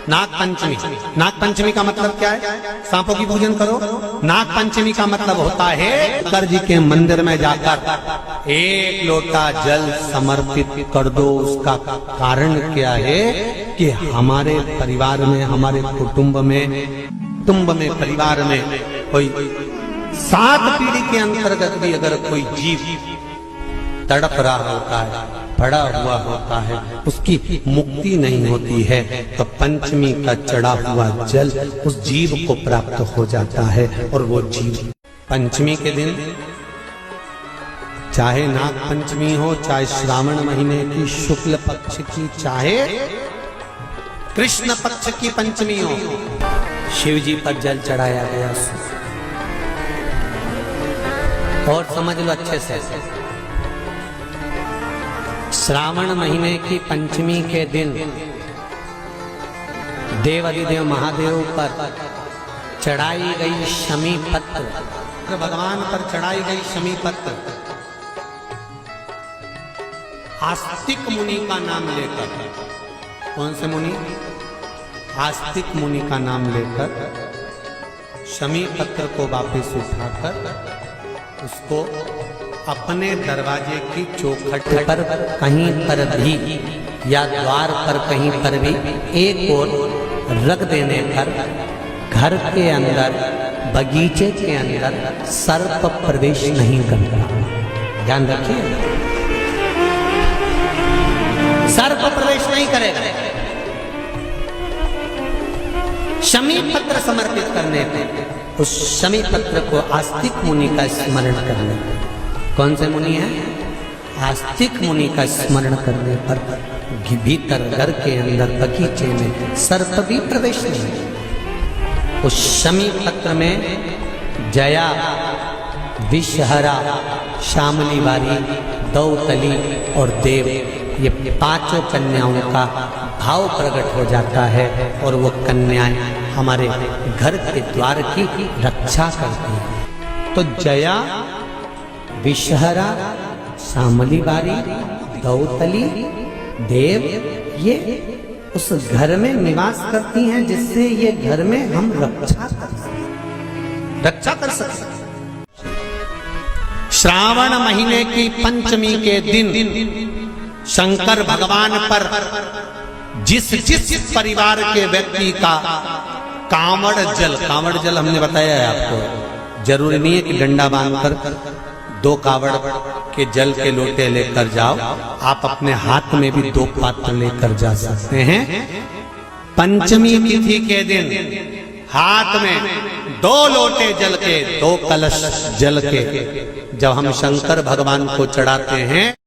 नाग पंचमी। नाग पंचमी का मतलब क्या है? सांपों की पूजन करो। नाग पंचमी का मतलब होता है शंकर जी के मंदिर में जाकर एक लोटा जल समर्पित कर दो। उसका कारण क्या है कि हमारे परिवार में, हमारे कुटुंब में परिवार में कोई 7 पीढ़ी के अंतर्गत भी अगर कोई जीव तड़प रहा होता है, पड़ा हुआ होता है, उसकी मुक्ति नहीं होती है, तो पंचमी का चढ़ा हुआ जल उस जीव को प्राप्त हो जाता है। और वो जीव पंचमी के दिन, चाहे नाग पंचमी हो, चाहे श्रावण महीने की शुक्ल पक्ष की, चाहे कृष्ण पक्ष की पंचमी हो, शिव जी पर जल चढ़ाया गया। और समझ लो अच्छे से, श्रावण महीने की पंचमी के दिन देवाधिदेव महादेव पर चढ़ाई गई शमी पत्र, भगवान पर चढ़ाई गई शमी पत्र आस्तिक मुनि का नाम लेकर, कौन से मुनि? आस्तिक मुनि का नाम लेकर शमी पत्र को वापस उठाकर उसको अपने दरवाजे की चौखट पर कहीं पर भी या द्वार पर कहीं पर भी एक ओर रख देने पर घर के अंदर, बगीचे के अंदर सर्प प्रवेश नहीं करता। ध्यान रखिए, सर्प प्रवेश नहीं करेगा। शमी पत्र समर्पित करने पे उस शमी पत्र को आस्तिक मुनि का स्मरण करने, कौन से मुनि है? आस्तिक मुनि का स्मरण करने पर भीतर घर के अंदर बगीचे में सर्प भी प्रवेश नहीं। उस शमी पत्र में जया, विषहरा, शामली वारी, दौतली और देव, ये 5 कन्याओं का भाव प्रकट हो जाता है और वो कन्याएं हमारे घर के द्वार की रक्षा करती हैं। तो जया, विषहरा, शामली वारी, दौतली, देव, ये उस घर में निवास करती हैं जिससे ये घर में हम रक्षा कर सकते। श्रावण महीने की पंचमी के दिन शंकर भगवान पर जिस परिवार के व्यक्ति का कांवड़ जल हमने बताया है आपको, जरूरी नहीं है कि डंडा बांधकर 2 कावड़ के जल के लोटे लेकर जाओ, आप अपने हाथ में भी 2 पात्र लेकर जा सकते हैं। पंचमी तिथि के दिन हाथ में 2 लोटे जल के, 2 कलश जल के जब हम शंकर भगवान को चढ़ाते हैं